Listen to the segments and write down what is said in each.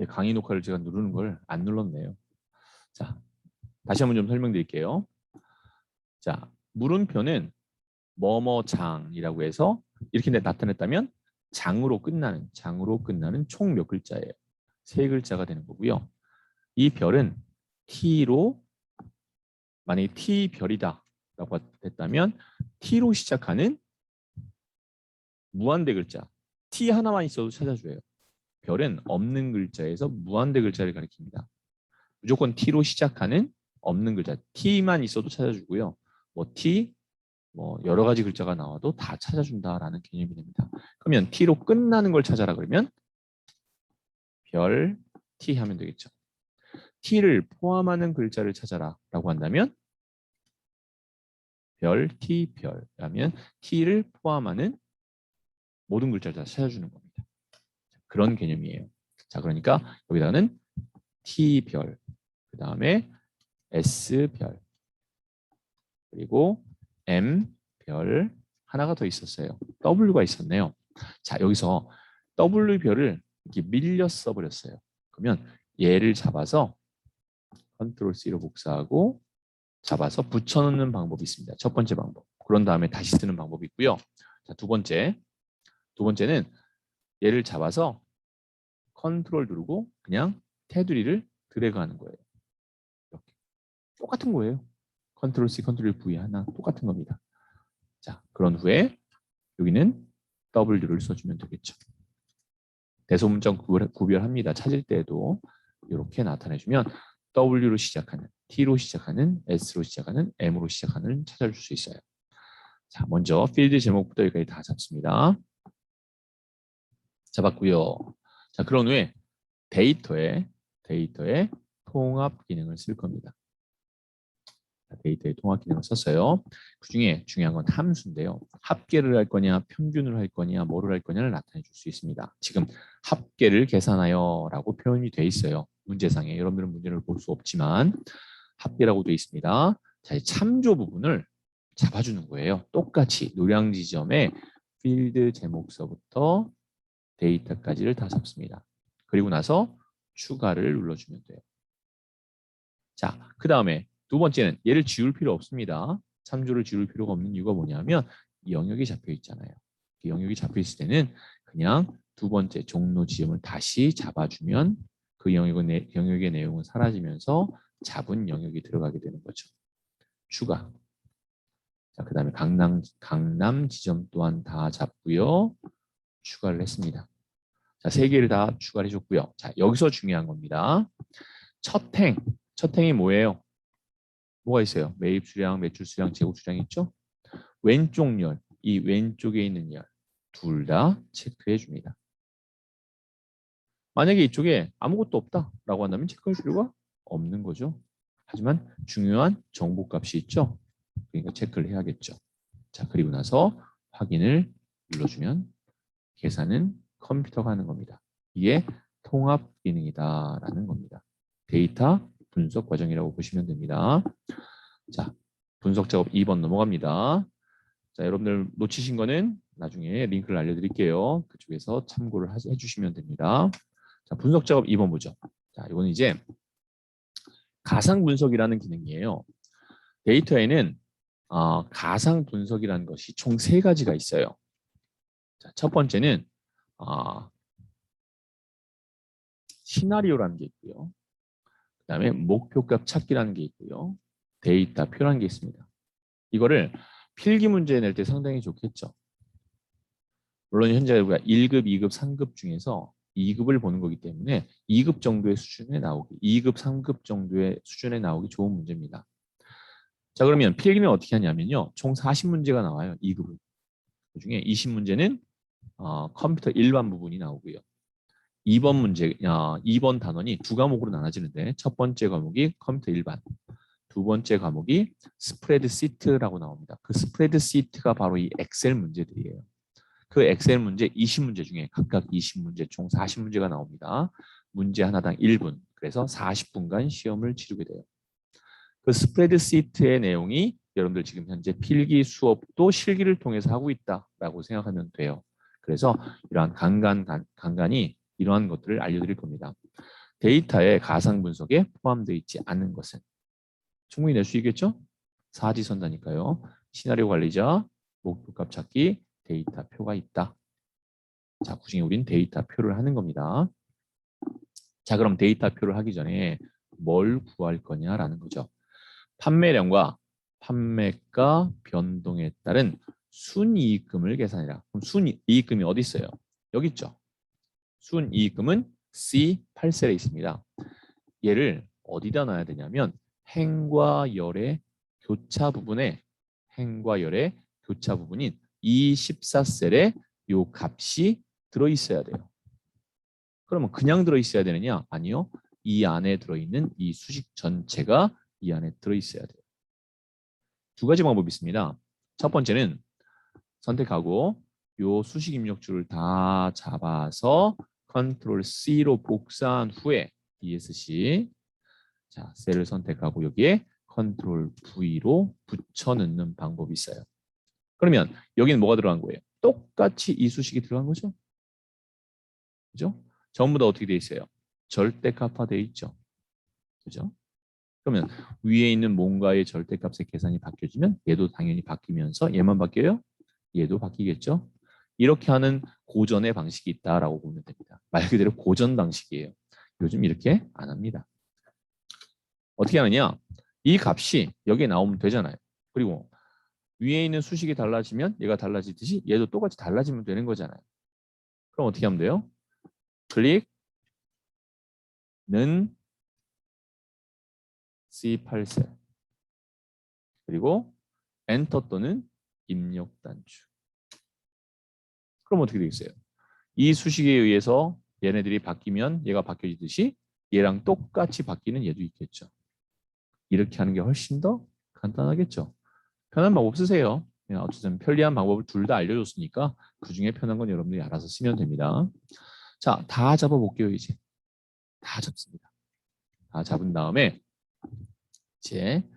강의 녹화를 제가 누르는 걸 안 눌렀네요. 자, 다시 한번 좀 설명드릴게요. 자, 물음표는 뭐뭐장이라고 해서 이렇게 나타냈다면 장으로 끝나는 총 몇 글자예요? 세 글자가 되는 거고요. 이 별은 T로 만약에 T별이다 라고 했다면 T로 시작하는 무한대 글자 T 하나만 있어도 찾아줘요. 별은 없는 글자에서 무한대 글자를 가리킵니다. 무조건 T로 시작하는 없는 글자 T만 있어도 찾아주고요. 뭐 T, 뭐 여러 가지 글자가 나와도 다 찾아준다라는 개념이 됩니다. 그러면 T로 끝나는 걸 찾아라 그러면 별 T 하면 되겠죠. T를 포함하는 글자를 찾아라 라고 한다면 별 T 별 하면 T를 포함하는 모든 글자를 다 찾아주는 겁니다. 그런 개념이에요. 자, 그러니까 여기다가는 T별, 그 다음에 S별, 그리고 M별 하나가 더 있었어요. W가 있었네요. 자, 여기서 W별을 이렇게 밀려 써버렸어요. 그러면 얘를 잡아서 컨트롤 C로 복사하고 잡아서 붙여넣는 방법이 있습니다. 첫 번째 방법. 그런 다음에 다시 쓰는 방법이 있고요. 자, 두 번째는 얘를 잡아서 컨트롤 누르고 그냥 테두리를 드래그하는 거예요. 이렇게 똑같은 거예요. 컨트롤 C, 컨트롤 V 하나 똑같은 겁니다. 자, 그런 후에 여기는 W를 써주면 되겠죠. 대소문자 구별합니다. 찾을 때에도 이렇게 나타내주면 W로 시작하는, T로 시작하는, S로 시작하는, M으로 시작하는 찾아줄 수 있어요. 자, 먼저 필드 제목부터 여기까지 다 잡습니다. 잡았고요. 자, 그런 후에 데이터에 통합 기능을 쓸 겁니다. 데이터의 통합 기능을 썼어요. 그 중에 중요한 건 함수인데요. 합계를 할 거냐, 평균을 할 거냐, 뭐를 할 거냐를 나타내 줄 수 있습니다. 지금 합계를 계산하여 라고 표현이 돼 있어요. 문제상에 여러분들은 문제를 볼 수 없지만 합계라고 돼 있습니다. 자, 이 참조 부분을 잡아주는 거예요. 똑같이 노량 지점에 필드 제목서부터 데이터까지를 다 잡습니다. 그리고 나서 추가를 눌러주면 돼요. 자, 그 다음에 두 번째는 얘를 지울 필요 없습니다. 참조를 지울 필요가 없는 이유가 뭐냐면 이 영역이 잡혀 있잖아요. 이 영역이 잡혀 있을 때는 그냥 두 번째 종로 지점을 다시 잡아주면 그 영역의 내용은 사라지면서 잡은 영역이 들어가게 되는 거죠. 추가. 자, 그 다음에 강남 지점 또한 다 잡고요. 추가를 했습니다. 자, 세 개를 다 추가를 해줬고요. 자, 여기서 중요한 겁니다. 첫 행이 뭐예요? 뭐가 있어요? 매입 수량, 매출 수량, 재고 수량이 있죠? 왼쪽 열, 이 왼쪽에 있는 열, 둘 다 체크해 줍니다. 만약에 이쪽에 아무것도 없다라고 한다면 체크할 필요가 없는 거죠. 하지만 중요한 정보값이 있죠? 그러니까 체크를 해야겠죠. 자, 그리고 나서 확인을 눌러주면 계산은 컴퓨터가 하는 겁니다. 이게 통합 기능이다라는 겁니다. 데이터 분석 과정이라고 보시면 됩니다. 자, 분석 작업 2번 넘어갑니다. 자, 여러분들 놓치신 거는 나중에 링크를 알려드릴게요. 그쪽에서 참고를 해주시면 됩니다. 자, 분석 작업 2번 보죠. 자, 이거는 이제 가상 분석이라는 기능이에요. 데이터에는 가상 분석이라는 것이 총 3가지가 있어요. 자, 첫 번째는 시나리오라는 게 있고요. 그 다음에 목표값 찾기라는 게 있고요. 데이터표라는 게 있습니다. 이거를 필기 문제 낼 때 상당히 좋겠죠. 물론 현재 우리가 1급, 2급, 3급 중에서 2급을 보는 거기 때문에 2급 정도의 수준에 나오기, 2급, 3급 정도의 수준에 나오기 좋은 문제입니다. 자, 그러면 필기는 어떻게 하냐면요. 총 40문제가 나와요. 2급은. 그중에 20문제는 컴퓨터 일반 부분이 나오고요. 2번 단원이 두 과목으로 나눠지는데 첫 번째 과목이 컴퓨터 일반, 두 번째 과목이 스프레드시트라고 나옵니다. 그 스프레드시트가 바로 이 엑셀 문제들이에요. 그 엑셀 문제 20문제 중에 각각 20문제 총 40문제가 나옵니다. 문제 하나당 1분. 그래서 40분간 시험을 치르게 돼요. 그 스프레드시트의 내용이 여러분들 지금 현재 필기 수업도 실기를 통해서 하고 있다라고 생각하면 돼요. 그래서 이러한 간간히 이러한 것들을 알려드릴 겁니다. 데이터의 가상 분석에 포함되어 있지 않은 것은 충분히 낼 수 있겠죠? 사지선다니까요. 시나리오 관리자, 목표값 찾기, 데이터표가 있다. 자, 그중에 우린 데이터표를 하는 겁니다. 자, 그럼 데이터표를 하기 전에 뭘 구할 거냐라는 거죠. 판매량과 판매가 변동에 따른 순이익금을 계산해라. 그럼 순이익금이 어디 있어요? 여기 있죠. 순이익금은 C8셀에 있습니다. 얘를 어디다 놔야 되냐면 행과 열의 교차 부분에 행과 열의 교차 부분인 E14셀에 요 값이 들어있어야 돼요. 그러면 그냥 들어있어야 되느냐? 아니요. 이 안에 들어있는 이 수식 전체가 이 안에 들어있어야 돼요. 두 가지 방법이 있습니다. 첫 번째는 선택하고 요 수식 입력줄을 다 잡아서 컨트롤 C로 복사한 후에 ESC 자 셀을 선택하고 여기에 컨트롤 V로 붙여 넣는 방법이 있어요. 그러면 여기는 뭐가 들어간 거예요? 똑같이 이 수식이 들어간 거죠. 그죠? 전부 다 어떻게 돼 있어요? 절대값화되어 있죠. 그죠? 그러면 위에 있는 뭔가의 절대값의 계산이 바뀌어지면 얘도 당연히 바뀌면서 얘만 바뀌어요? 얘도 바뀌겠죠? 이렇게 하는 고전의 방식이 있다라고 보면 됩니다. 말 그대로 고전 방식이에요. 요즘 이렇게 안 합니다. 어떻게 하느냐? 이 값이 여기에 나오면 되잖아요. 그리고 위에 있는 수식이 달라지면 얘가 달라지듯이 얘도 똑같이 달라지면 되는 거잖아요. 그럼 어떻게 하면 돼요? 클릭는 C8셀 그리고 엔터 또는 입력 단추. 그럼 어떻게 되겠어요? 이 수식에 의해서 얘네들이 바뀌면 얘가 바뀌어지듯이 얘랑 똑같이 바뀌는 얘도 있겠죠. 이렇게 하는 게 훨씬 더 간단하겠죠. 편한 방법 쓰세요. 어쨌든 편리한 방법을 둘 다 알려줬으니까 그중에 편한 건 여러분들이 알아서 쓰면 됩니다. 자, 다 잡아볼게요. 이제 다 잡습니다. 다 잡은 다음에 이제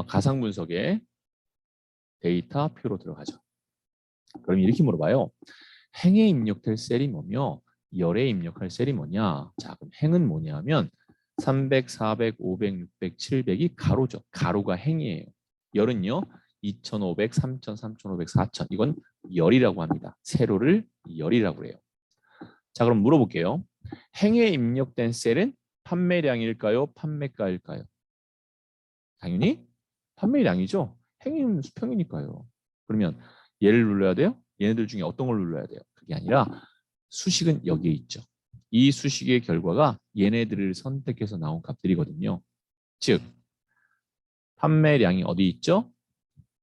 가상 분석에 데이터 표로 들어가죠. 그럼 이렇게 물어봐요. 행에 입력될 셀이 뭐며 열에 입력할 셀이 뭐냐? 자, 그럼 행은 뭐냐면 300, 400, 500, 600, 700이 가로죠. 가로가 행이에요. 열은요. 2500, 3000, 3500, 4000. 이건 열이라고 합니다. 세로를 열이라고 해요. 자, 그럼 물어볼게요. 행에 입력된 셀은 판매량일까요? 판매가일까요? 당연히 판매량이죠. 행은 수평이니까요. 그러면 얘를 눌러야 돼요? 얘네들 중에 어떤 걸 눌러야 돼요? 그게 아니라 수식은 여기에 있죠. 이 수식의 결과가 얘네들을 선택해서 나온 값들이거든요. 즉 판매량이 어디 있죠?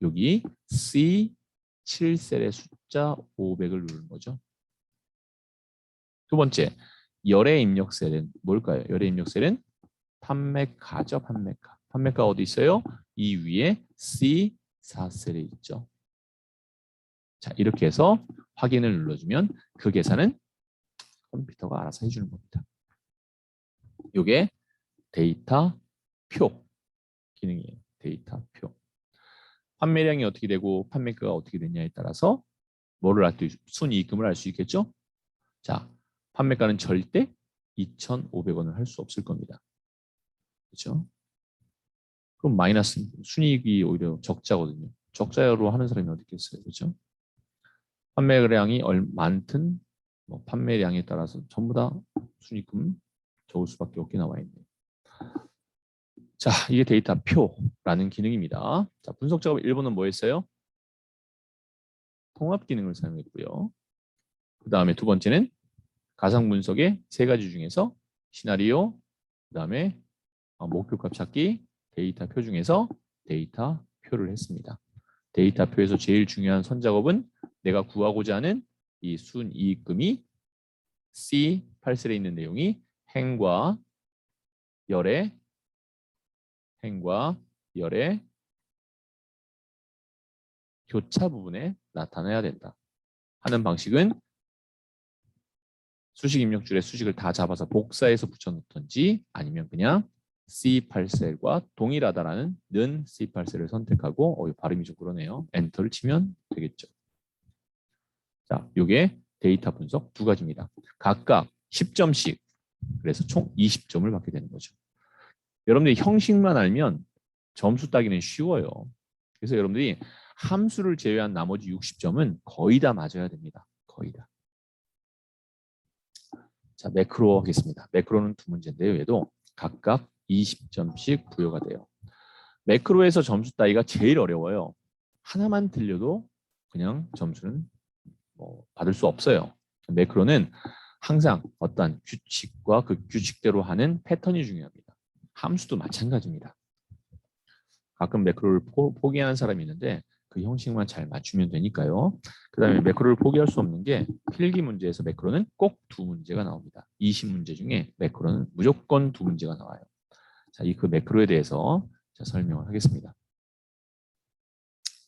여기 C7셀의 숫자 500을 누르는 거죠. 두 번째, 열의 입력 셀은 뭘까요? 열의 입력 셀은 판매가죠. 판매가. 판매가 어디 있어요? 이 위에 C4셀에 있죠. 자, 이렇게 해서 확인을 눌러주면 그 계산은 컴퓨터가 알아서 해주는 겁니다. 이게 데이터 표 기능이에요. 데이터 표. 판매량이 어떻게 되고 판매가가 어떻게 되냐에 따라서 뭐를 알 수, 순이익금을 알 수 있겠죠? 자, 판매가는 절대 2,500원을 할 수 없을 겁니다. 그렇죠? 그럼 마이너스 순이익이 오히려 적자거든요. 적자로 하는 사람이 어디 있겠어요, 그렇죠? 판매량이 많든 뭐 판매량에 따라서 전부 다 순이익금 적을 수밖에 없게 나와 있네요. 자, 이게 데이터 표라는 기능입니다. 자, 분석 작업 1번은 뭐 했어요? 통합 기능을 사용했고요. 그 다음에 두 번째는 가상 분석의 세 가지 중에서 시나리오, 그 다음에 목표값 찾기, 데이터 표 중에서 데이터 표를 했습니다. 데이터 표에서 제일 중요한 선작업은 내가 구하고자 하는 이 순이익금이 C8셀에 있는 내용이 행과 열의 교차 부분에 나타나야 된다 하는 방식은 수식 입력줄에 수식을 다 잡아서 복사해서 붙여놓던지 아니면 그냥 C8셀과 동일하다라는 는 C8셀을 선택하고 발음이 좀 그러네요. 엔터를 치면 되겠죠. 자, 이게 데이터 분석 두 가지입니다. 각각 10점씩 그래서 총 20점을 받게 되는 거죠. 여러분들이 형식만 알면 점수 따기는 쉬워요. 그래서 여러분들이 함수를 제외한 나머지 60점은 거의 다 맞아야 됩니다. 거의 다. 자, 매크로 하겠습니다. 매크로는 두 문제인데요. 얘도 각각 20점씩 부여가 돼요. 매크로에서 점수 따기가 제일 어려워요. 하나만 틀려도 그냥 점수는 받을 수 없어요. 매크로는 항상 어떤 규칙과 그 규칙대로 하는 패턴이 중요합니다. 함수도 마찬가지입니다. 가끔 매크로를 포기하는 사람이 있는데 그 형식만 잘 맞추면 되니까요. 그 다음에 매크로를 포기할 수 없는 게 필기 문제에서 매크로는 꼭 두 문제가 나옵니다. 20문제 중에 매크로는 무조건 두 문제가 나와요. 자, 그 매크로에 대해서 설명을 하겠습니다.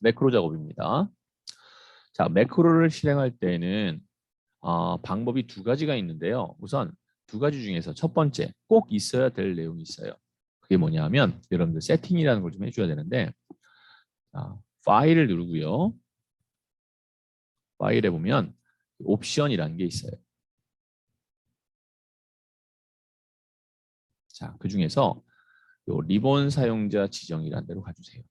매크로 작업입니다. 자, 매크로를 실행할 때는 방법이 두 가지가 있는데요. 우선 두 가지 중에서 첫 번째 꼭 있어야 될 내용이 있어요. 그게 뭐냐면 여러분들 세팅이라는 걸 좀 해줘야 되는데 파일을 누르고요. 파일에 보면 옵션이라는 게 있어요. 자, 그 중에서 요 리본 사용자 지정이라는 데로 가주세요.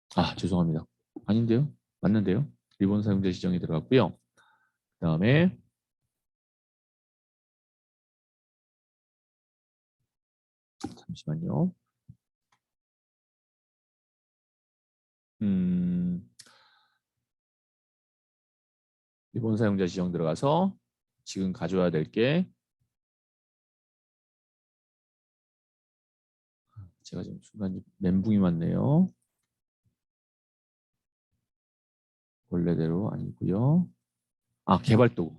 자, 죄송합니다. 아닌데요? 맞는데요? 리본 사용자 지정이 들어갔고요. 그 다음에 잠시만요. 리본 사용자 지정 들어가서 지금 가져와야 될 게 제가 지금 순간 멘붕이 왔네요. 원래대로 아니고요. 개발도구.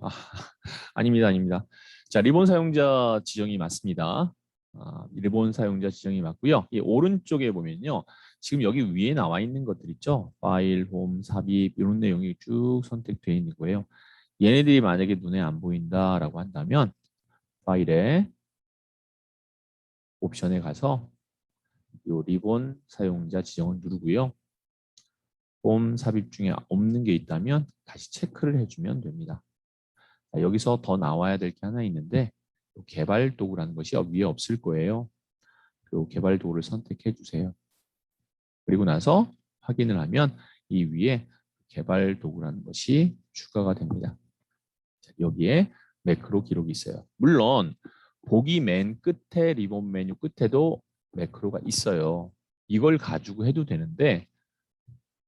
아닙니다, 아닙니다. 자, 리본 사용자 지정이 맞습니다. 리본 사용자 지정이 맞고요. 이 오른쪽에 보면요. 지금 여기 위에 나와 있는 것들 있죠. 파일, 홈, 삽입 이런 내용이 쭉 선택되어 있는 거예요. 얘네들이 만약에 눈에 안 보인다라고 한다면 파일에 옵션에 가서 이 리본 사용자 지정을 누르고요. 홈, 삽입 중에 없는 게 있다면 다시 체크를 해주면 됩니다. 자, 여기서 더 나와야 될 게 하나 있는데 개발 도구라는 것이 위에 없을 거예요. 그 개발 도구를 선택해 주세요. 그리고 나서 확인을 하면 이 위에 개발 도구라는 것이 추가가 됩니다. 자, 여기에 매크로 기록이 있어요. 물론 보기 맨 끝에 리본 메뉴 끝에도 매크로가 있어요. 이걸 가지고 해도 되는데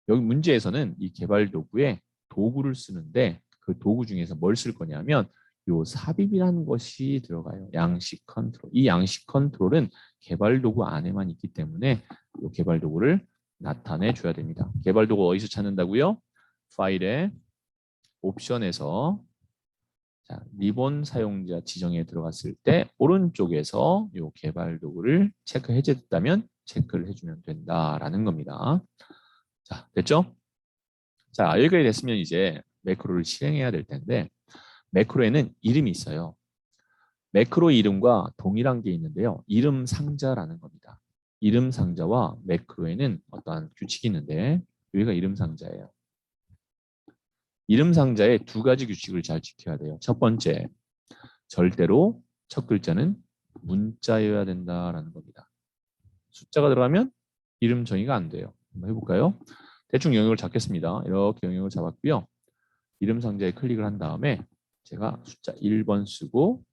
여기 문제에서는 이 개발 도구에 도구를 쓰는데 그 도구 중에서 뭘 쓸 거냐면 요 삽입이라는 것이 들어가요. 양식 컨트롤. 이 양식 컨트롤은 개발 도구 안에만 있기 때문에 이 개발 도구를 나타내 줘야 됩니다. 개발 도구 어디서 찾는다고요? 파일에 옵션에서 리본 사용자 지정에 들어갔을 때 오른쪽에서 이 개발 도구를 체크 해제됐다면 체크를 해주면 된다라는 겁니다. 자, 됐죠? 자, 여기까지 됐으면 이제 매크로를 실행해야 될 텐데 매크로에는 이름이 있어요. 매크로 이름과 동일한 게 있는데요. 이름 상자라는 겁니다. 이름 상자와 매크로에는 어떠한 규칙이 있는데 여기가 이름 상자예요. 이름 상자에 두 가지 규칙을 잘 지켜야 돼요. 첫 번째, 절대로 첫 글자는 문자여야 된다라는 겁니다. 숫자가 들어가면 이름 정의가 안 돼요. 한번 해볼까요? 대충 영역을 잡겠습니다. 이렇게 영역을 잡았고요. 이름 상자에 클릭을 한 다음에 제가 숫자 1번 쓰고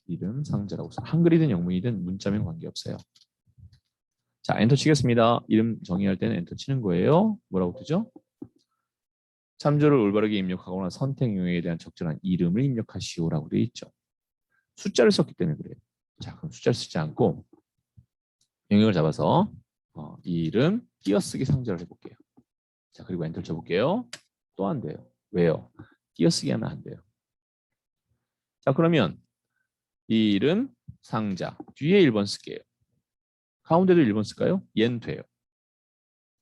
이름 상자라고 써요. 한글이든 영문이든 문자면 관계없어요. 자, 엔터 치겠습니다. 이름 정의할 때는 엔터 치는 거예요. 뭐라고 뜨죠? 참조를 올바르게 입력하거나 선택 용역에 대한 적절한 이름을 입력하시오라고 되어 있죠. 숫자를 썼기 때문에 그래요. 자, 그럼 숫자를 쓰지 않고 영역을 잡아서 이름 띄어쓰기 상자를 해볼게요. 자, 그리고 엔터 쳐볼게요. 또 안 돼요. 왜요? 띄어쓰기 하면 안 돼요. 자, 그러면 이 이름 상자 뒤에 1번 쓸게요. 가운데도 1번 쓸까요? 얘는 돼요.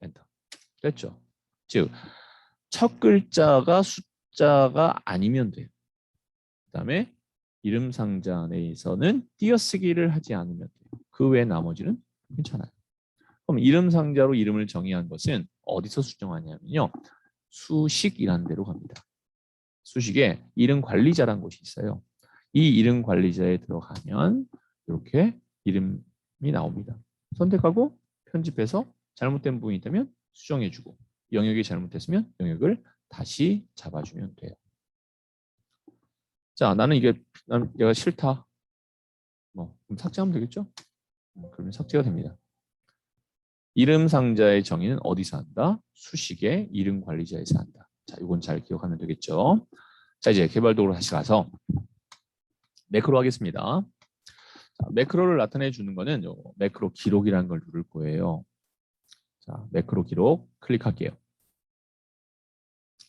엔터. 됐죠? 즉, 첫 글자가 숫자가 아니면 돼요. 그 다음에 이름 상자 내에서는 띄어쓰기를 하지 않으면 돼요. 그 외 나머지는 괜찮아요. 그럼 이름 상자로 이름을 정의한 것은 어디서 수정하냐면요. 수식이라는 데로 갑니다. 수식에 이름 관리자라는 곳이 있어요. 이 이름 관리자에 들어가면 이렇게 이름이 나옵니다. 선택하고 편집해서 잘못된 부분이 있다면 수정해주고 영역이 잘못됐으면 영역을 다시 잡아주면 돼요. 자, 나는 얘가 싫다. 그럼 삭제하면 되겠죠? 그러면 삭제가 됩니다. 이름 상자의 정의는 어디서 한다? 수식의 이름 관리자에서 한다. 자, 이건 잘 기억하면 되겠죠? 자, 이제 개발도로 다시 가서 매크로 하겠습니다. 자, 매크로를 나타내 주는 거는 매크로 기록이라는 걸 누를 거예요. 자, 매크로 기록 클릭할게요.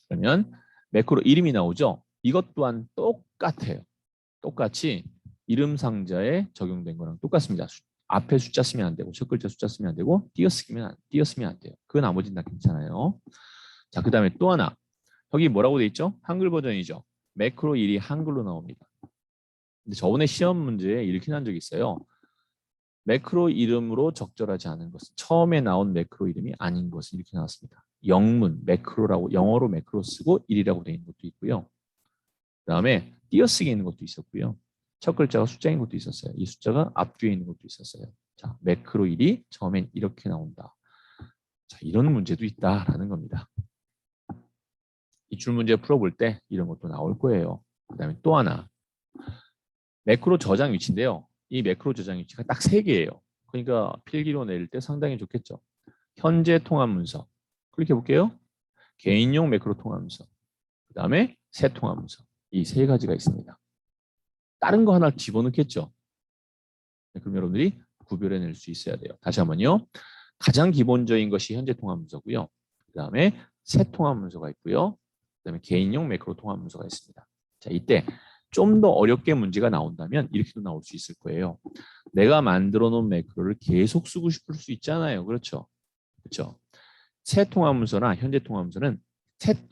그러면 매크로 이름이 나오죠? 이것 또한 똑같아요. 똑같이 이름 상자에 적용된 거랑 똑같습니다. 앞에 숫자 쓰면 안 되고 첫 글자 숫자 쓰면 안 되고 띄어쓰면 안 돼요. 그 나머지는 다 괜찮아요. 자, 그 다음에 또 하나. 여기 뭐라고 돼 있죠? 한글 버전이죠. 매크로 1이 한글로 나옵니다. 근데 저번에 시험 문제에 이렇게 난 적이 있어요. 매크로 이름으로 적절하지 않은 것은 처음에 나온 매크로 이름이 아닌 것은 이렇게 나왔습니다. 영문 매크로라고 영어로 매크로 쓰고 1이라고 되어 있는 것도 있고요. 그 다음에 띄어쓰기 있는 것도 있었고요. 첫 글자가 숫자인 것도 있었어요. 이 숫자가 앞뒤에 있는 것도 있었어요. 자, 매크로 1이 처음엔 이렇게 나온다. 자, 이런 문제도 있다라는 겁니다. 이 줄 문제 풀어볼 때 이런 것도 나올 거예요. 그 다음에 또 하나. 매크로 저장 위치인데요. 이 매크로 저장 위치가 딱 3개예요. 그러니까 필기로 낼 때 상당히 좋겠죠. 현재 통합 문서. 클릭해 볼게요. 개인용 매크로 통합 문서. 그 다음에 새 통합 문서. 이 3가지가 있습니다. 다른 거 하나 집어넣겠죠. 그럼 여러분들이 구별해낼 수 있어야 돼요. 다시 한번요. 가장 기본적인 것이 현재 통합 문서고요. 그 다음에 새 통합 문서가 있고요. 그 다음에 개인용 매크로 통합 문서가 있습니다. 자, 이때 좀 더 어렵게 문제가 나온다면 이렇게도 나올 수 있을 거예요. 내가 만들어 놓은 매크로를 계속 쓰고 싶을 수 있잖아요. 그렇죠? 그렇죠? 새 통합 문서나 현재 통합 문서는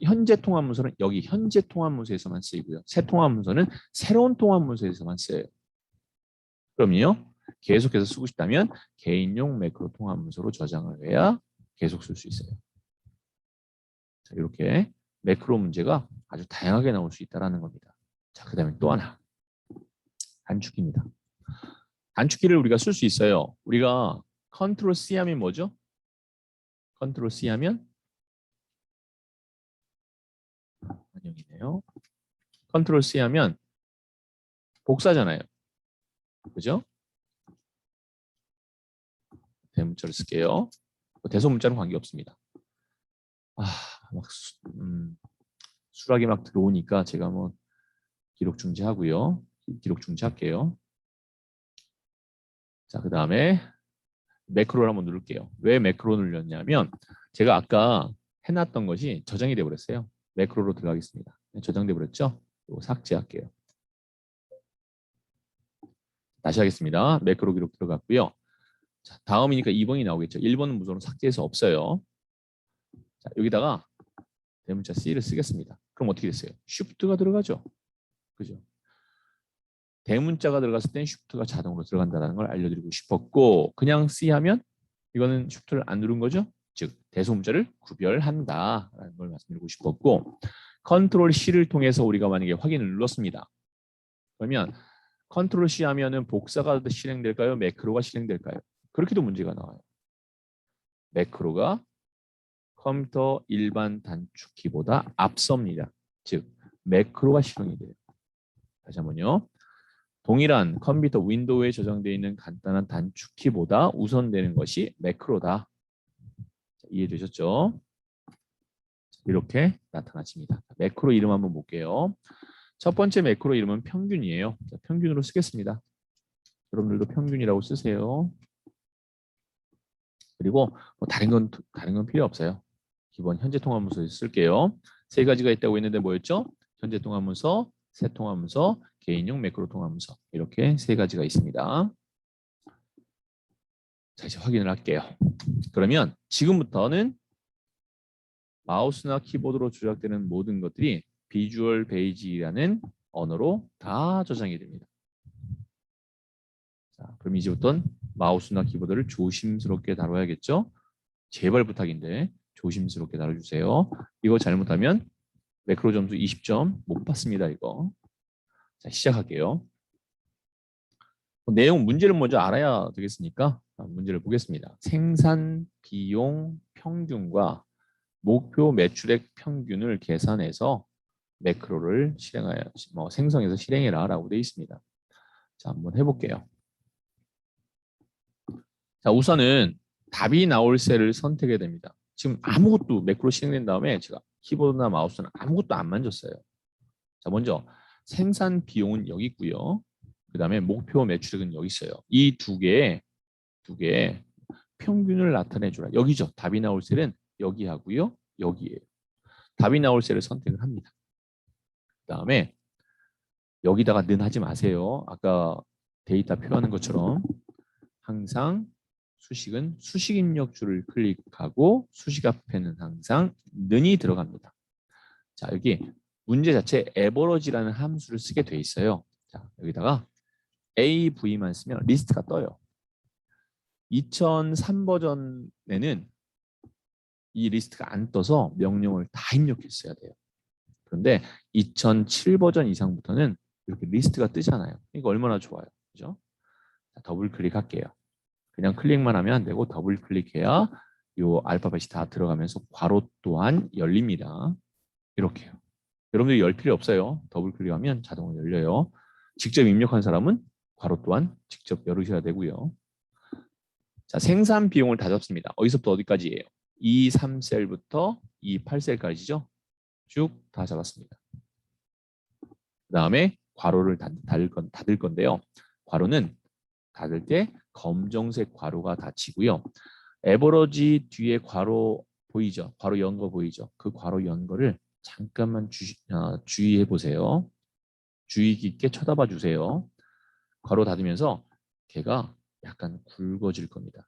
현재 통합 문서는 여기 현재 통합 문서에서만 쓰이고요. 새 통합 문서는 새로운 통합 문서에서만 쓰여요. 그럼요. 계속해서 쓰고 싶다면 개인용 매크로 통합 문서로 저장을 해야 계속 쓸 수 있어요. 자, 이렇게 매크로 문제가 아주 다양하게 나올 수 있다는 겁니다. 자, 그 다음에 또 하나. 단축키입니다. 단축키를 우리가 쓸 수 있어요. 우리가 컨트롤 C 하면 뭐죠? 컨트롤 C 하면 안녕이네요. 컨트롤 C 하면 복사잖아요. 그죠? 대문자를 쓸게요. 대소문자는 관계없습니다. 막 수락이 막 들어오니까 제가 기록 중지하고요. 기록 중지할게요. 자, 그 다음에 매크로를 한번 누를게요. 왜 매크로 눌렀냐면 제가 아까 해놨던 것이 저장이 돼버렸어요. 매크로로 들어가겠습니다. 저장돼 버렸죠? 이거 삭제할게요. 다시 하겠습니다. 매크로 기록 들어갔고요. 자, 다음이니까 2번이 나오겠죠. 1번은 무조건 삭제해서 없어요. 자, 여기다가 대문자 C를 쓰겠습니다. 그럼 어떻게 됐어요? Shift가 들어가죠. 그죠? 대문자가 들어갔을 땐 Shift가 자동으로 들어간다는 걸 알려드리고 싶었고 그냥 C 하면 이거는 Shift를 안 누른 거죠. 즉 대소문자를 구별한다라는 걸 말씀드리고 싶었고 컨트롤 C를 통해서 우리가 만약에 확인을 눌렀습니다. 그러면 컨트롤 C 하면은 복사가 실행될까요? 매크로가 실행될까요? 그렇게도 문제가 나와요. 매크로가 컴퓨터 일반 단축키보다 앞섭니다. 즉 매크로가 실행이 돼요. 다시 한번요. 동일한 컴퓨터 윈도우에 저장되어 있는 간단한 단축키보다 우선되는 것이 매크로다. 이해되셨죠? 이렇게 나타나집니다. 매크로 이름 한번 볼게요. 첫 번째 매크로 이름은 평균이에요. 평균으로 쓰겠습니다. 여러분들도 평균이라고 쓰세요. 그리고 다른 건 필요 없어요. 기본 현재 통합문서에 쓸게요. 3가지가 있다고 했는데 뭐였죠? 현재 통합문서, 새 통합문서, 개인용 매크로 통합문서 이렇게 3가지가 있습니다. 자, 이제 확인을 할게요. 그러면 지금부터는 마우스나 키보드로 조작되는 모든 것들이 비주얼 베이직이라는 언어로 다 저장이 됩니다. 자, 그럼 이제부터는 마우스나 키보드를 조심스럽게 다뤄야겠죠? 제발 부탁인데 조심스럽게 다뤄주세요. 이거 잘못하면 매크로 점수 20점 못 받습니다. 이거. 자, 시작할게요. 내용 문제를 먼저 알아야 되겠으니까 문제를 보겠습니다. 생산 비용 평균과 목표 매출액 평균을 계산해서 매크로를 생성해서 실행해라라고 되어 있습니다. 자, 한번 해볼게요. 자, 우선은 답이 나올 셀을 선택해야 됩니다. 지금 아무것도 매크로 실행된 다음에 제가 키보드나 마우스는 아무것도 안 만졌어요. 자, 먼저 생산 비용은 여기 있고요. 그 다음에 목표 매출액은 여기 있어요. 이 두 개의 평균을 나타내주라. 여기죠. 답이 나올 셀은 여기 하고요. 여기에요. 답이 나올 셀을 선택을 합니다. 그 다음에 여기다가 는 하지 마세요. 아까 데이터 표하는 것처럼 항상 수식은 수식 입력줄을 클릭하고 수식 앞에는 항상 는이 들어갑니다. 자, 여기 문제 자체 에버러지라는 함수를 쓰게 돼 있어요. 자, 여기다가 AV만 쓰면 리스트가 떠요. 2003 버전에는 이 리스트가 안 떠서 명령을 다 입력했어야 돼요. 그런데 2007 버전 이상부터는 이렇게 리스트가 뜨잖아요. 이거 얼마나 좋아요. 그죠? 자, 더블 클릭할게요. 그냥 클릭만 하면 안 되고 더블 클릭해야 이 알파벳이 다 들어가면서 괄호 또한 열립니다. 이렇게요. 여러분들이 열 필요 없어요. 더블 클릭하면 자동으로 열려요. 직접 입력한 사람은 괄호 또한 직접 열으셔야 되고요. 자, 생산 비용을 다 잡습니다. 어디서부터 어디까지예요? 2, 3셀부터 2, 8셀까지죠. 쭉 다 잡았습니다. 그 다음에 괄호를 닫을 건데요. 괄호는 닫을 때 검정색 괄호가 닫히고요. 에버러지 뒤에 괄호 보이죠? 괄호 연 거 보이죠? 그 괄호 연 거를 잠깐만 주의해 보세요. 주의 깊게 쳐다봐 주세요. 괄호 닫으면서 걔가 약간 굵어질 겁니다.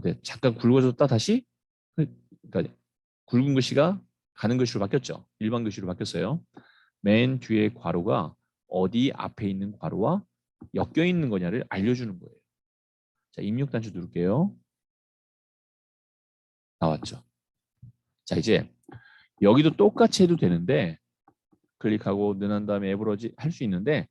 네, 잠깐 굵어졌다 다시 그러니까 굵은 글씨가 가는 글씨로 바뀌었죠. 일반 글씨로 바뀌었어요. 맨 뒤에 괄호가 어디 앞에 있는 괄호와 엮여 있는 거냐를 알려주는 거예요. 자, 입력 단추 누를게요. 나왔죠. 자, 이제 여기도 똑같이 해도 되는데 클릭하고 는한 다음에 에버러지 할 수 있는데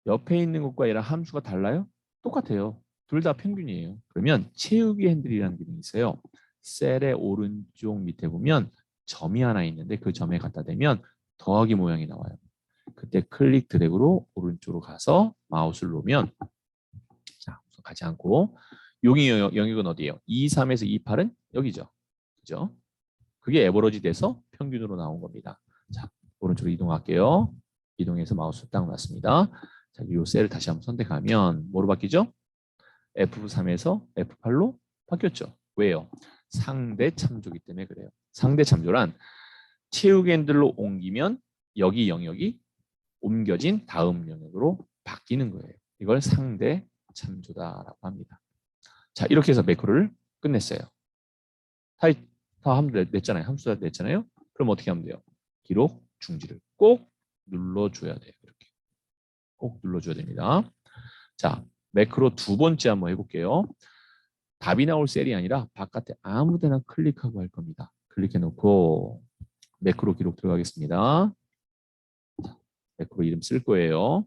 옆에 있는 것과 얘랑 함수가 달라요? 똑같아요. 둘 다 평균이에요. 그러면 채우기 핸들이라는 기능이 있어요. 셀의 오른쪽 밑에 보면 점이 하나 있는데 그 점에 갖다 대면 더하기 모양이 나와요. 그때 클릭 드래그로 오른쪽으로 가서 마우스를 놓으면 자, 우선 가지 않고 여기 영역은 어디예요? 2, 3에서 2, 8은 여기죠. 그죠? 그게 에버러지 돼서 평균으로 나온 겁니다. 자, 오른쪽으로 이동할게요. 이동해서 마우스 딱 놨습니다. 자, 이 셀을 다시 한번 선택하면 뭐로 바뀌죠? F3에서 F8로 바뀌었죠. 왜요? 상대 참조기 때문에 그래요. 상대 참조란 채우기 핸들로 옮기면 여기 영역이 옮겨진 다음 영역으로 바뀌는 거예요. 이걸 상대 참조다라고 합니다. 자, 이렇게 해서 매크로를 끝냈어요. 다 냈잖아요. 함수 다 냈잖아요. 그럼 어떻게 하면 돼요? 기록 중지를 꼭 눌러줘야 돼요. 이렇게 꼭 눌러줘야 됩니다. 자, 매크로 두 번째 한번 해볼게요. 답이 나올 셀이 아니라 바깥에 아무데나 클릭하고 할 겁니다. 클릭해놓고 매크로 기록 들어가겠습니다. 매크로 이름 쓸 거예요.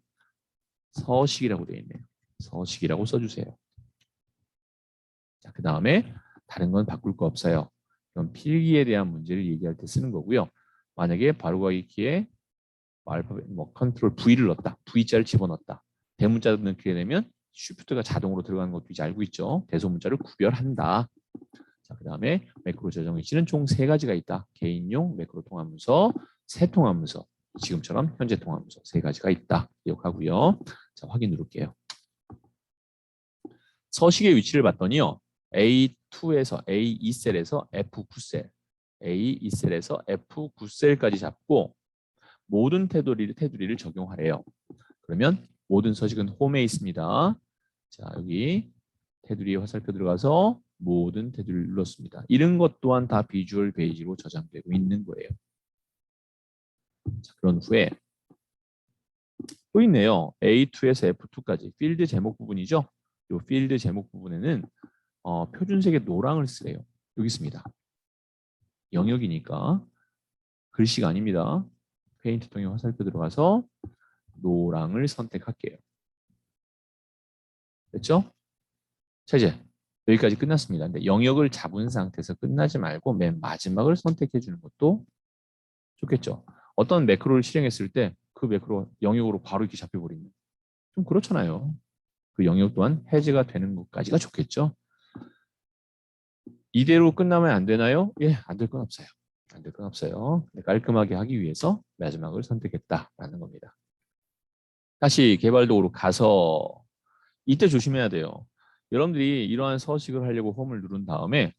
서식이라고 되어 있네요. 서식이라고 써주세요. 자, 그 다음에 다른 건 바꿀 거 없어요. 이건 필기에 대한 문제를 얘기할 때 쓰는 거고요. 만약에 바로가기 키에 알파벳 컨트롤 V를 넣었다. V자를 집어넣었다. 대문자를 넣게 되면 쉬프트가 자동으로 들어가는 것도 이제 알고 있죠. 대소문자를 구별한다. 자, 그 다음에 매크로 저장 위치는 총 3가지가 있다. 개인용 매크로 통합문서, 새 통합문서, 지금처럼 현재 통합문서 3가지가 있다. 기억하고요. 자, 확인 누를게요. 서식의 위치를 봤더니요. A2에서 A2셀에서 F9셀, A2셀에서 F9셀까지 잡고 모든 테두리를 적용하래요. 그러면 모든 서식은 홈에 있습니다. 자, 여기 테두리 화살표 들어가서 모든 테두리를 눌렀습니다. 이런 것 또한 다 비주얼 베이지로 저장되고 있는 거예요. 자, 그런 후에 또 있네요. A2에서 F2까지 필드 제목 부분이죠. 이 필드 제목 부분에는 표준색의 노랑을 쓰래요. 여기 있습니다. 영역이니까 글씨가 아닙니다. 페인트 통에 화살표 들어가서 노랑을 선택할게요. 됐죠? 자, 이제 여기까지 끝났습니다. 근데 영역을 잡은 상태에서 끝나지 말고 맨 마지막을 선택해 주는 것도 좋겠죠. 어떤 매크로를 실행했을 때 그 매크로 영역으로 바로 이렇게 잡혀버리면 좀 그렇잖아요. 그 영역 또한 해제가 되는 것까지가 좋겠죠. 이대로 끝나면 안 되나요? 예, 안 될 건 없어요. 안 될 건 없어요. 깔끔하게 하기 위해서 마지막을 선택했다라는 겁니다. 다시 개발 도구로 가서 이때 조심해야 돼요. 여러분들이 이러한 서식을 하려고 홈을 누른 다음에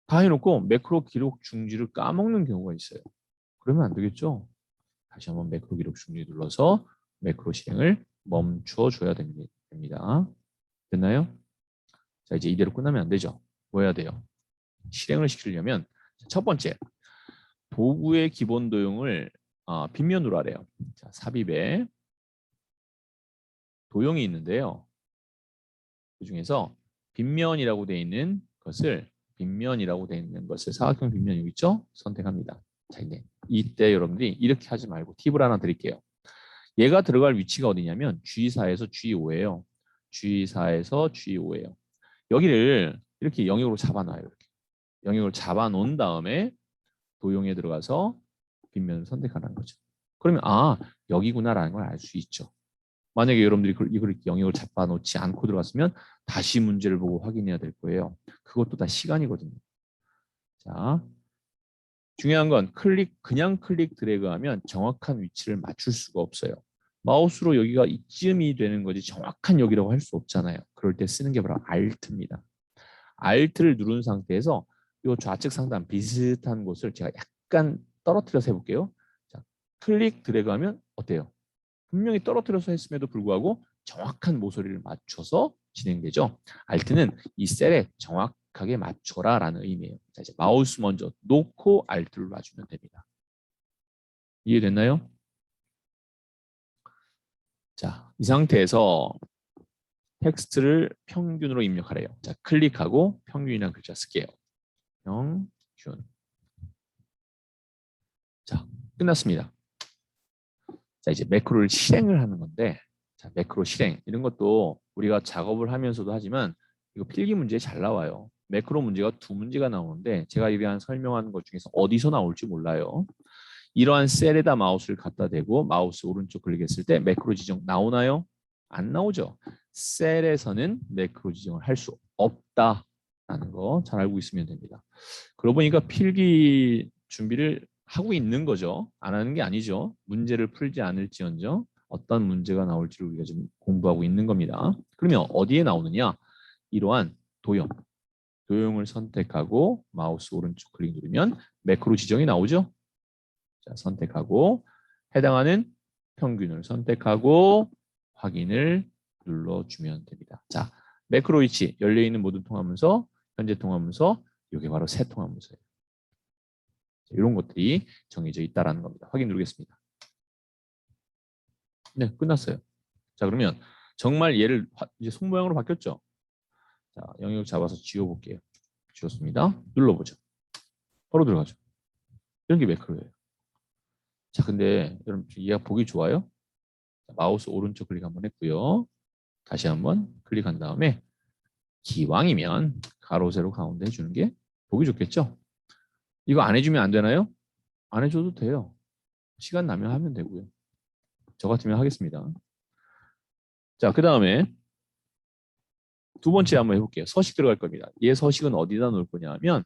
다 해놓고 매크로 기록 중지를 까먹는 경우가 있어요. 그러면 안 되겠죠? 다시 한번 매크로 기록 중지 눌러서 매크로 실행을 멈추어 줘야 됩니다. 됐나요? 자, 이제 이대로 끝나면 안 되죠. 뭐 해야 돼요? 실행을 시키려면 첫 번째, 도구의 기본 도형을 빗면으로 하래요. 자, 삽입에 도형이 있는데요. 그 중에서 빗면이라고 되어 있는 것을 사각형 빗면 여기 있죠? 선택합니다. 자, 이제 이때 여러분들이 이렇게 하지 말고 팁을 하나 드릴게요. 얘가 들어갈 위치가 어디냐면 G4에서 G5예요. G4에서 G5예요. 여기를 이렇게 영역으로 잡아놔요. 이렇게. 영역을 잡아놓은 다음에 도형에 들어가서 빗면을 선택하는 거죠. 그러면 여기구나라는 걸 알 수 있죠. 만약에 여러분들이 이걸 영역을 잡아놓지 않고 들어갔으면 다시 문제를 보고 확인해야 될 거예요. 그것도 다 시간이거든요. 자, 중요한 건 그냥 클릭 드래그하면 정확한 위치를 맞출 수가 없어요. 마우스로 여기가 이쯤이 되는 거지 정확한 여기라고 할 수 없잖아요. 그럴 때 쓰는 게 바로 Alt입니다. Alt를 누른 상태에서 이 좌측 상단 비슷한 곳을 제가 약간 떨어뜨려서 해볼게요. 자, 클릭 드래그하면 어때요? 분명히 떨어뜨려서 했음에도 불구하고 정확한 모서리를 맞춰서 진행되죠. Alt는 이 셀에 정확하게 맞춰라라는 의미예요. 자, 이제 마우스 먼저 놓고 Alt를 놔주면 됩니다. 이해됐나요? 자, 이 상태에서 텍스트를 평균으로 입력하래요. 자, 클릭하고 평균이라는 글자 쓸게요. 평균. 자, 끝났습니다. 자, 이제 매크로를 실행을 하는 건데, 자, 매크로 실행 이런 것도 우리가 작업을 하면서도 하지만 이거 필기 문제에 잘 나와요. 매크로 문제가 두 문제가 나오는데 제가 이러한 설명하는 것 중에서 어디서 나올지 몰라요. 이러한 셀에다 마우스를 갖다 대고 마우스 오른쪽 클릭했을 때 매크로 지정 나오나요? 안 나오죠. 셀에서는 매크로 지정을 할 수 없다라는 거 잘 알고 있으면 됩니다. 그러고 보니까 필기 준비를 하고 있는 거죠. 안 하는 게 아니죠. 문제를 풀지 않을지언정 어떤 문제가 나올지를 우리가 지금 공부하고 있는 겁니다. 그러면 어디에 나오느냐? 이러한 도형을 선택하고 마우스 오른쪽 클릭 누르면 매크로 지정이 나오죠. 자, 선택하고 해당하는 평균을 선택하고 확인을 눌러주면 됩니다. 자, 매크로 위치 열려있는 모든 통합문서, 현재 통합문서, 이게 바로 새 통합문서예요. 이런 것들이 정해져 있다는 겁니다. 확인 누르겠습니다. 네, 끝났어요. 자, 그러면 정말 얘를 이제 손 모양으로 바뀌었죠? 자, 영역 잡아서 지워볼게요. 지웠습니다. 눌러보죠. 바로 들어가죠. 이런 게 매크로예요. 자, 근데 여러분 얘가 보기 좋아요? 자, 마우스 오른쪽 클릭 한번 했고요. 다시 한번 클릭한 다음에 기왕이면 가로 세로 가운데 해주는 게 보기 좋겠죠? 이거 안 해주면 안 되나요? 안 해줘도 돼요. 시간 나면 하면 되고요. 저 같으면 하겠습니다. 자, 그 다음에 두 번째 한번 해볼게요. 서식 들어갈 겁니다. 얘 서식은 어디다 놓을 거냐면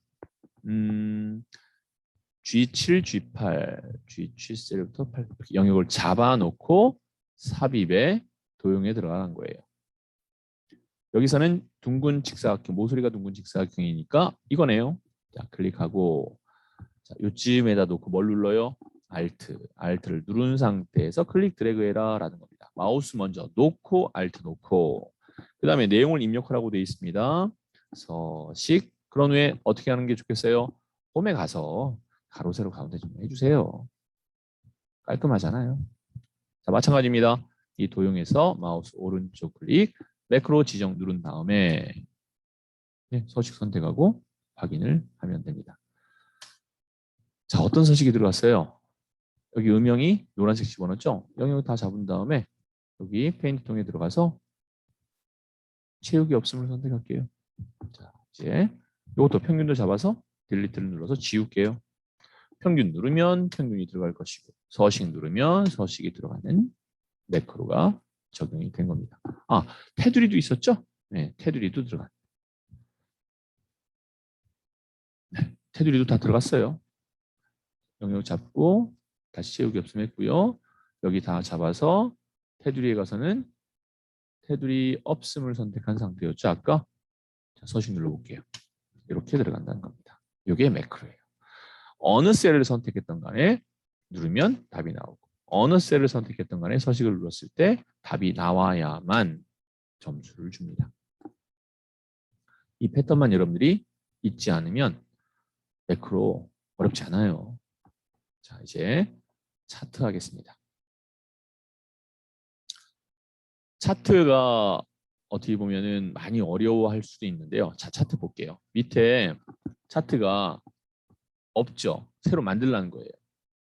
G7, G8, G7 셀부터 8 영역을 잡아놓고 삽입에 도형에 들어가는 거예요. 여기서는 둥근 직사각형, 모서리가 둥근 직사각형이니까 이거네요. 자, 클릭하고 자, 요쯤에다 놓고 뭘 눌러요? Alt를 누른 상태에서 클릭 드래그 해라 라는 겁니다. 마우스 먼저 놓고 Alt 놓고 그 다음에 내용을 입력하라고 되어 있습니다. 서식 그런 후에 어떻게 하는 게 좋겠어요? 홈에 가서 가로 세로 가운데 좀 해주세요. 깔끔하잖아요. 자, 마찬가지입니다. 이 도형에서 마우스 오른쪽 클릭, 매크로 지정 누른 다음에 서식 선택하고 확인을 하면 됩니다. 자, 어떤 서식이 들어갔어요? 여기 음영이 노란색 집어넣었죠? 영역 다 잡은 다음에 여기 페인트 통에 들어가서 채우기 없음을 선택할게요. 자, 이제 이것도 평균도 잡아서 딜리트를 눌러서 지울게요. 평균 누르면 평균이 들어갈 것이고 서식 누르면 서식이 들어가는 매크로가 적용이 된 겁니다. 아, 테두리도 있었죠? 네, 테두리도 들어간. 네, 테두리도 다 들어갔어요. 영역 잡고 다시 채우기 없음 했고요. 여기 다 잡아서 테두리에 가서는 테두리 없음을 선택한 상태였죠. 아까 자, 서식 눌러볼게요. 이렇게 들어간다는 겁니다. 이게 매크로예요. 어느 셀을 선택했던 간에 누르면 답이 나오고 어느 셀을 선택했던 간에 서식을 눌렀을 때 답이 나와야만 점수를 줍니다. 이 패턴만 여러분들이 잊지 않으면 매크로 어렵지 않아요. 자, 이제 차트 하겠습니다. 차트가 어떻게 보면은 많이 어려워할 수도 있는데요. 자, 차트 볼게요. 밑에 차트가 없죠. 새로 만들라는 거예요.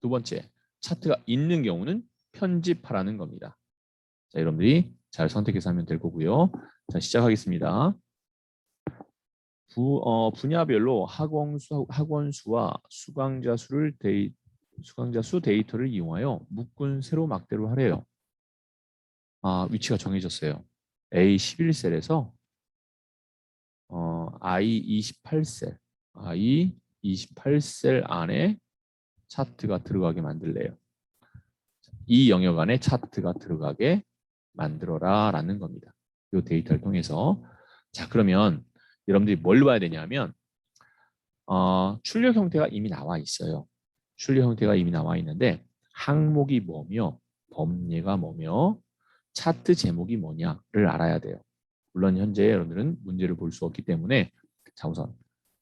두 번째, 차트가 있는 경우는 편집하라는 겁니다. 자, 여러분들이 잘 선택해서 하면 될 거고요. 자, 시작하겠습니다. 분야별로 학원수와 수강자 수 데이터를 이용하여 묶은 세로 막대로 하래요. 아, 위치가 정해졌어요. A11셀에서 I28셀, I28셀 안에 차트가 들어가게 만들래요. 이 영역 안에 차트가 들어가게 만들어라 라는 겁니다. 이 데이터를 통해서. 자, 그러면 여러분들이 뭘 봐야 되냐면 출력 형태가 이미 나와 있어요. 출력 형태가 이미 나와 있는데 항목이 뭐며 범례가 뭐며 차트 제목이 뭐냐를 알아야 돼요. 물론 현재 여러분들은 문제를 볼 수 없기 때문에 자, 우선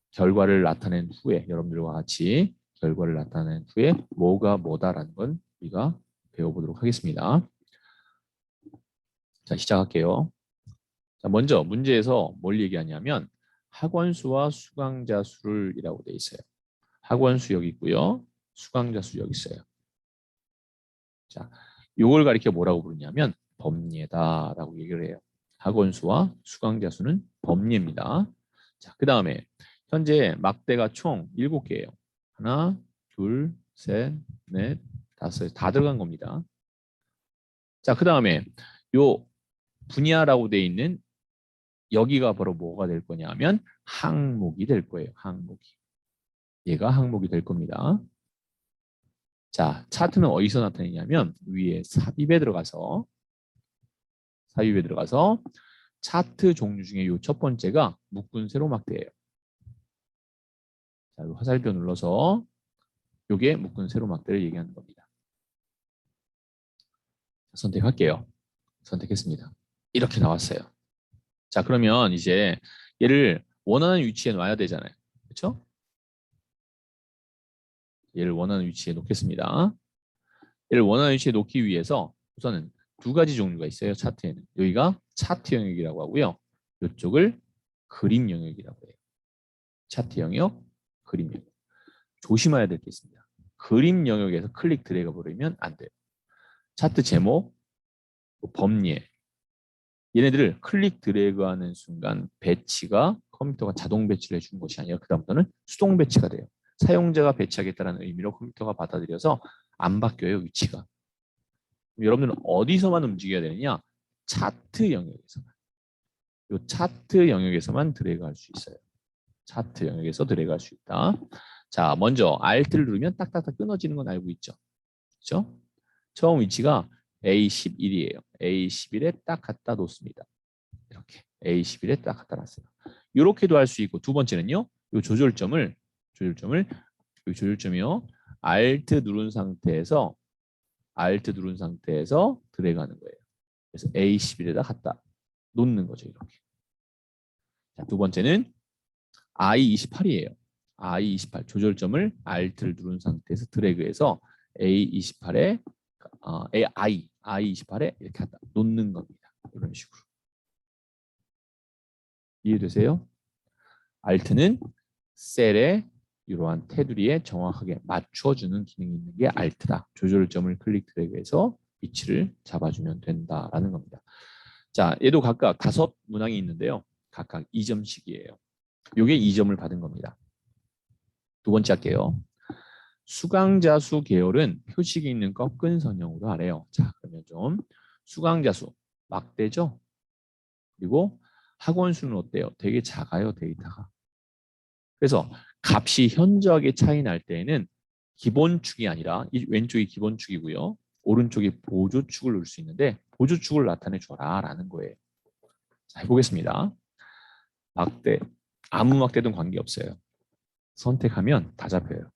결과를 나타낸 후에 여러분들과 같이 결과를 나타낸 후에 뭐가 뭐다라는 건 우리가 배워보도록 하겠습니다. 자, 시작할게요. 자, 먼저 문제에서 뭘 얘기하냐면 학원수와 수강자 수를 이라고 돼 있어요. 학원수 여기 있고요. 수강자 수 여기 있어요. 자, 이걸 가리켜 뭐라고 부르냐면 범례다라고 얘기를 해요. 학원수와 수강자 수는 범례입니다. 자, 그 다음에 현재 막대가 총 7개예요. 하나, 둘, 셋, 넷, 다섯, 다 들어간 겁니다. 자, 그 다음에 요 분야라고 돼 있는 여기가 바로 뭐가 될 거냐면 항목이 될 거예요. 항목이. 얘가 항목이 될 겁니다. 자, 차트는 어디서 나타내냐면 위에 삽입에 들어가서 차트 종류 중에 이 첫 번째가 묶은 세로막대예요. 자, 화살표 눌러서 이게 묶은 세로막대를 얘기하는 겁니다. 선택할게요. 선택했습니다. 이렇게 나왔어요. 자, 그러면 이제 얘를 원하는 위치에 놔야 되잖아요. 그렇죠? 얘를 원하는 위치에 놓겠습니다. 얘를 원하는 위치에 놓기 위해서 우선은 두 가지 종류가 있어요. 차트에는. 여기가 차트 영역이라고 하고요. 이쪽을 그림 영역이라고 해요. 차트 영역, 그림 영역. 조심해야 될 게 있습니다. 그림 영역에서 클릭 드래그 버리면 안 돼요. 차트 제목, 범례. 얘네들을 클릭 드래그하는 순간 배치가 컴퓨터가 자동 배치를 해주는 것이 아니라 그다음부터는 수동 배치가 돼요. 사용자가 배치하겠다는 의미로 컴퓨터가 받아들여서 안 바뀌어요, 위치가. 여러분들은 어디서만 움직여야 되느냐? 차트 영역에서만. 이 차트 영역에서만 드래그할 수 있어요. 차트 영역에서 드래그할 수 있다. 자, 먼저 Alt를 누르면 딱딱딱 끊어지는 건 알고 있죠? 그렇죠? 처음 위치가 A11이에요. A11에 딱 갖다 놓습니다. 이렇게 A11에 딱 갖다 놨어요. 이렇게도 할 수 있고 두 번째는요. 이 조절점이요. Alt 누른 상태에서 드래그하는 거예요. 그래서 A11에다 갖다 놓는 거죠. 이렇게. 자, 두 번째는 I28이에요. I28 조절점을 Alt를 누른 상태에서 드래그해서 A28에 I28에 이렇게 갖다 놓는 겁니다. 이런 식으로. 이해되세요? Alt는 셀에 이러한 테두리에 정확하게 맞춰주는 기능이 있는 게 Alt다. 조절점을 클릭 드래그해서 위치를 잡아주면 된다라는 겁니다. 자, 얘도 각각 5문항이 있는데요. 각각 2점씩이에요. 요게 2점을 받은 겁니다. 두 번째 할게요. 수강자수 계열은 표식이 있는 꺾은 선형으로 하래요. 자, 그러면 좀 수강자수 막대죠? 그리고 학원수는 어때요? 되게 작아요, 데이터가. 그래서 값이 현저하게 차이 날 때에는 기본축이 아니라 이 왼쪽이 기본축이고요. 오른쪽이 보조축을 넣을 수 있는데 보조축을 나타내 줘라 라는 거예요. 자, 해보겠습니다. 막대, 아무 막대든 관계없어요. 선택하면 다 잡혀요.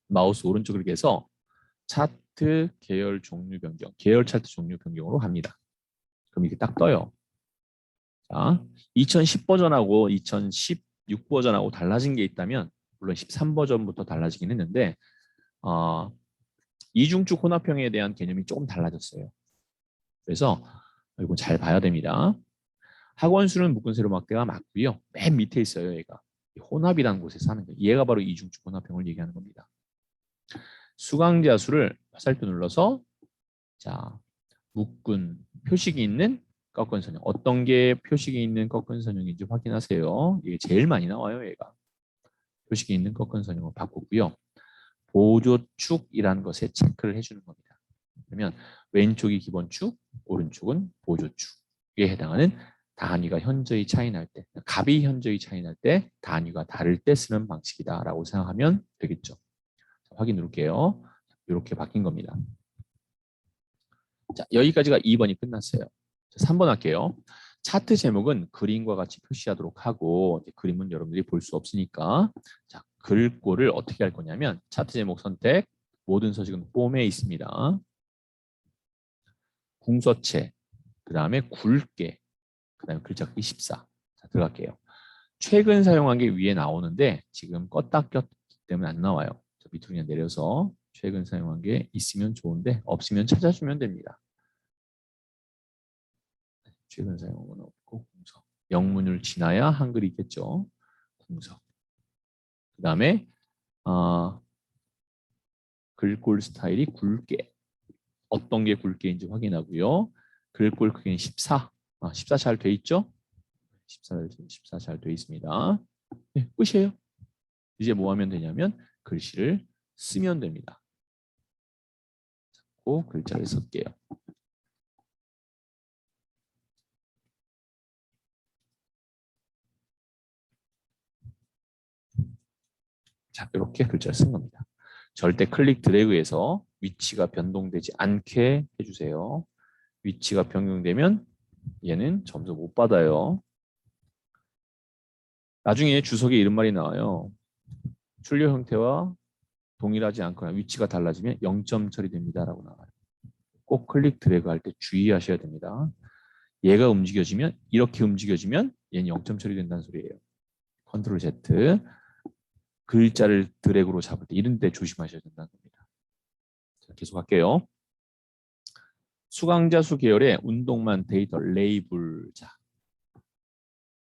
마우스 오른쪽을 해서 차트 계열 종류 변경, 계열 차트 종류 변경으로 합니다. 그럼 이렇게 딱 떠요. 자, 2010 버전하고 2016 버전하고 달라진 게 있다면 물론 13 버전부터 달라지긴 했는데 이중축 혼합형에 대한 개념이 조금 달라졌어요. 그래서 이건 잘 봐야 됩니다. 학원수는 묶은 세로 막대가 맞고요. 맨 밑에 있어요. 얘가 혼합이라는 곳에서 하는 거예요. 얘가 바로 이중축 혼합형을 얘기하는 겁니다. 수강자 수를 화살표 눌러서 자 묶은 표식이 있는 꺾은 선형. 어떤 게 표식이 있는 꺾은 선형인지 확인하세요. 이게 제일 많이 나와요. 얘가. 표식이 있는 꺾은 선형을 바꾸고요. 보조축이라는 것에 체크를 해주는 겁니다. 그러면 왼쪽이 기본축, 오른쪽은 보조축에 해당하는 단위가 현저히 차이 날 때, 값이 현저히 차이 날 때 단위가 다를 때 쓰는 방식이다라고 생각하면 되겠죠. 확인 누를게요. 이렇게 바뀐 겁니다. 자, 여기까지가 2번이 끝났어요. 자, 3번 할게요. 차트 제목은 그림과 같이 표시하도록 하고 그림은 여러분들이 볼 수 없으니까 자, 글꼴을 어떻게 할 거냐면 차트 제목 선택 모든 서식은 폼에 있습니다. 궁서체 그 다음에 굵게 그 다음에 글자 크기 14 자, 들어갈게요. 최근 사용한 게 위에 나오는데 지금 껐다 꼈기 때문에 안 나와요. 자, 밑으로 그냥 내려서 최근 사용한 게 있으면 좋은데 없으면 찾아주면 됩니다. 최근 사용한 건 없고 궁석. 영문을 지나야 한글이 있겠죠. 궁석. 그 다음에 글꼴 스타일이 굵게. 어떤 게 굵게인지 확인하고요. 글꼴 크기는 14. 14 잘 돼 있죠? 14 잘 돼 있습니다. 네, 끝이에요. 이제 뭐 하면 되냐면 글씨를 쓰면 됩니다. 꼭 글자를 쓸게요. 자, 이렇게 글자를 쓴 겁니다. 절대 클릭 드래그해서 위치가 변동되지 않게 해주세요. 위치가 변경되면 얘는 점수 못 받아요. 나중에 주석에 이런 말이 나와요. 출력 형태와 동일하지 않거나 위치가 달라지면 0점 처리됩니다라고 나와요. 꼭 클릭 드래그 할 때 주의하셔야 됩니다. 얘가 움직여지면 이렇게 움직여지면 얘는 0점 처리된다는 소리예요. 컨트롤 Z 글자를 드래그로 잡을 때 이런 데 조심하셔야 된다는 겁니다. 자, 계속 할게요. 수강자 수 계열의 운동만 데이터 레이블. 자,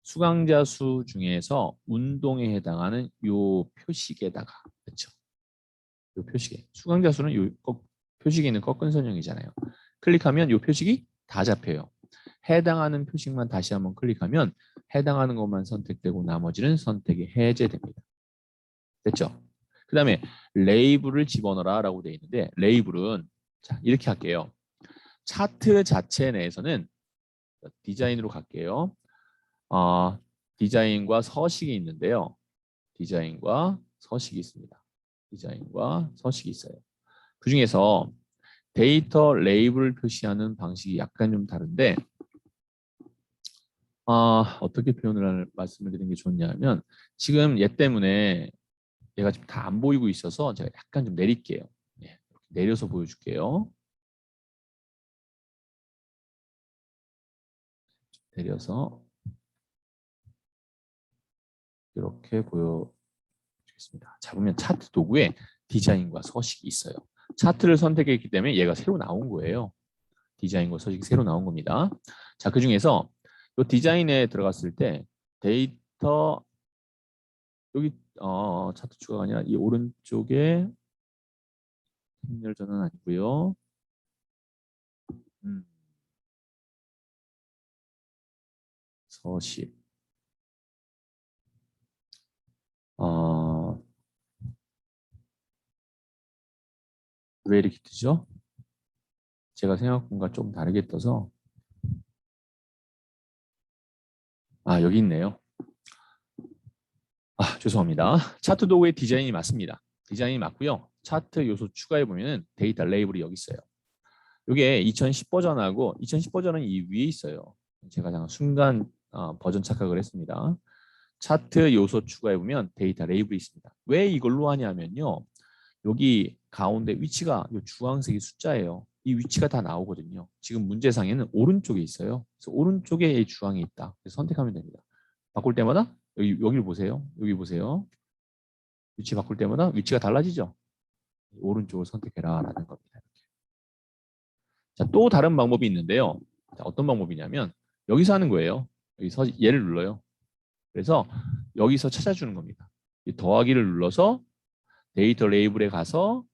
수강자 수 중에서 운동에 해당하는 요 표식에다가 그렇죠? 요 표식에 수강자 수는 요 표식에 있는 꺾은 선형이잖아요. 클릭하면 요 표식이 다 잡혀요. 해당하는 표식만 다시 한번 클릭하면 해당하는 것만 선택되고 나머지는 선택이 해제됩니다. 됐죠? 그 다음에 레이블을 집어넣어라 라고 되어 있는데 레이블은 자 이렇게 할게요. 차트 자체 내에서는 디자인으로 갈게요. 디자인과 서식이 있는데요. 디자인과 서식이 있습니다. 디자인과 서식이 있어요. 그 중에서 데이터 레이블을 표시하는 방식이 약간 좀 다른데 어떻게 표현을 말씀을 드리는 게 좋냐면 지금 얘 때문에 얘가 지금 다 안 보이고 있어서 제가 약간 좀 내릴게요. 네, 내려서 보여줄게요. 내려서 이렇게 보여주겠습니다. 잡으면 차트 도구에 디자인과 서식이 있어요. 차트를 선택했기 때문에 얘가 새로 나온 거예요. 디자인과 서식이 새로 나온 겁니다. 자, 그 중에서 이 디자인에 들어갔을 때 데이터 여기 차트 추가가 아니라 이 오른쪽에 행렬전은 아니고요. 서식. 왜 이렇게 뜨죠? 제가 생각한 좀 다르게 떠서 여기 있네요. 죄송합니다. 차트 도구의 디자인이 맞습니다. 디자인이 맞고요. 차트 요소 추가해 보면은 데이터 레이블이 여기 있어요. 이게 2010 버전하고 2010 버전은 이 위에 있어요. 제가 잠깐 순간 버전 착각을 했습니다. 차트 요소 추가해 보면 데이터 레이블이 있습니다. 왜 이걸로 하냐면요. 여기 가운데 위치가 이 주황색이 숫자예요. 이 위치가 다 나오거든요. 지금 문제상에는 오른쪽에 있어요. 그래서 오른쪽에 이 주황이 있다. 그래서 선택하면 됩니다. 바꿀 때마다 여기를 보세요. 여기 보세요. 위치 바꿀 때마다 위치가 달라지죠. 오른쪽을 선택해라 라는 겁니다. 자, 또 다른 방법이 있는데요. 자, 어떤 방법이냐면 여기서 하는 거예요. 여기서 얘를 눌러요. 그래서 여기서 찾아주는 겁니다. 이 더하기를 눌러서 데이터 레이블에 가서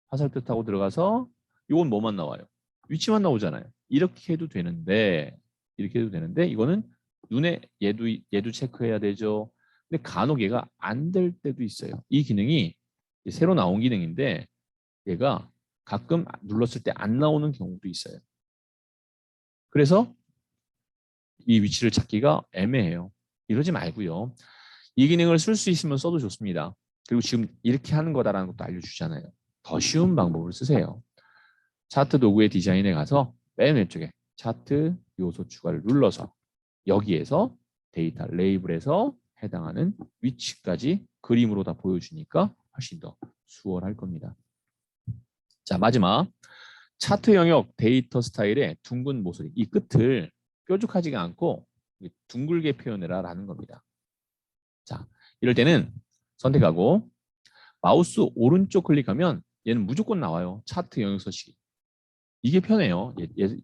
화살표 타고 들어가서 이건 뭐만 나와요? 위치만 나오잖아요. 이렇게 해도 되는데 이거는 눈에 얘도 체크해야 되죠. 근데 간혹 얘가 안 될 때도 있어요. 이 기능이 새로 나온 기능인데 얘가 가끔 눌렀을 때 안 나오는 경우도 있어요. 그래서 이 위치를 찾기가 애매해요. 이러지 말고요. 이 기능을 쓸 수 있으면 써도 좋습니다. 그리고 지금 이렇게 하는 거다라는 것도 알려주잖아요. 더 쉬운 방법을 쓰세요. 차트 도구의 디자인에 가서 맨 왼쪽에 차트 요소 추가를 눌러서 여기에서 데이터 레이블에서 해당하는 위치까지 그림으로 다 보여주니까 훨씬 더 수월할 겁니다. 자, 마지막 차트 영역 데이터 스타일의 둥근 모서리 이 끝을 뾰족하지가 않고 둥글게 표현해라 라는 겁니다. 자, 이럴 때는 선택하고 마우스 오른쪽 클릭하면 얘는 무조건 나와요. 차트 영역 서식이. 이게 편해요.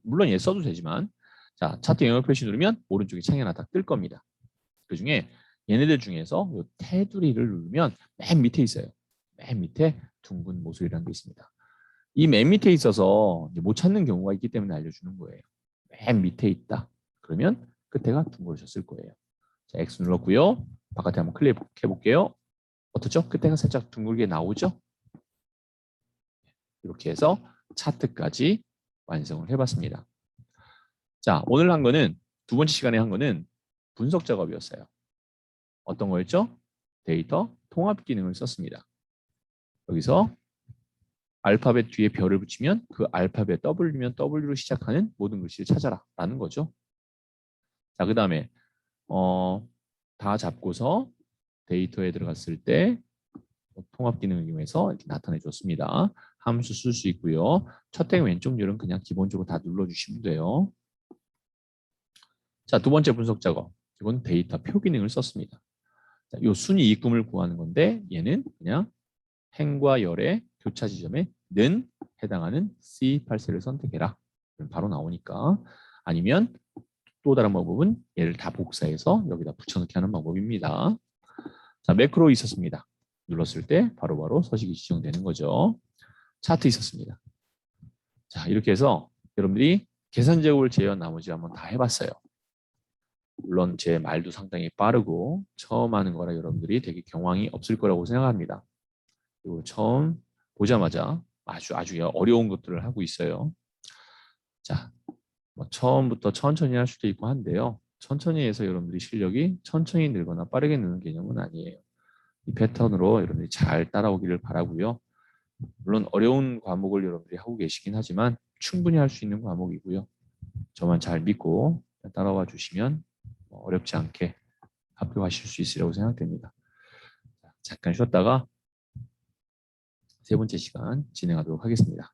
물론 얘 써도 되지만 자, 차트 영역 표시 누르면 오른쪽에 창이 하나 딱 뜰 겁니다. 그중에 얘네들 중에서 요 테두리를 누르면 맨 밑에 있어요. 맨 밑에 둥근 모서리라는 게 있습니다. 이 맨 밑에 있어서 못 찾는 경우가 있기 때문에 알려주는 거예요. 맨 밑에 있다. 그러면 끝에가 둥그러졌을 거예요. 자, X 눌렀고요. 바깥에 한번 클릭해 볼게요. 어떻죠? 끝에가 살짝 둥글게 나오죠? 이렇게 해서 차트까지 완성을 해봤습니다. 자, 오늘 한 거는 두 번째 시간에 한 거는 분석 작업이었어요. 어떤 거였죠? 데이터 통합 기능을 썼습니다. 여기서 알파벳 뒤에 별을 붙이면 그 알파벳 W면 W로 시작하는 모든 글씨를 찾아라 라는 거죠. 자, 그 다음에 다 잡고서 데이터에 들어갔을 때 통합 기능을 이용해서 이렇게 나타내 줬습니다. 함수 쓸 수 있고요. 첫행 왼쪽 열은 그냥 기본적으로 다 눌러주시면 돼요. 자, 두 번째 분석 작업. 이건 데이터 표 기능을 썼습니다. 자, 이 순위 입금을 구하는 건데 얘는 그냥 행과 열의 교차 지점에 는 해당하는 C8셀을 선택해라. 바로 나오니까. 아니면 또 다른 방법은 얘를 다 복사해서 여기다 붙여넣기 하는 방법입니다. 자, 매크로 있었습니다. 눌렀을 때 바로바로 서식이 지정되는 거죠. 차트 있었습니다. 자, 이렇게 해서 여러분들이 계산 제곱을 제외한 나머지 한번 다 해봤어요. 물론 제 말도 상당히 빠르고 처음 하는 거라 여러분들이 되게 경황이 없을 거라고 생각합니다. 그리고 처음 보자마자 아주 어려운 것들을 하고 있어요. 자, 뭐 처음부터 천천히 할 수도 있고 한데요. 천천히 해서 여러분들이 실력이 천천히 늘거나 빠르게 느는 개념은 아니에요. 이 패턴으로 여러분들이 잘 따라오기를 바라고요. 물론 어려운 과목을 여러분들이 하고 계시긴 하지만 충분히 할 수 있는 과목이고요. 저만 잘 믿고 따라와 주시면 어렵지 않게 합격하실 수 있으리라고 생각됩니다. 잠깐 쉬었다가 세 번째 시간 진행하도록 하겠습니다.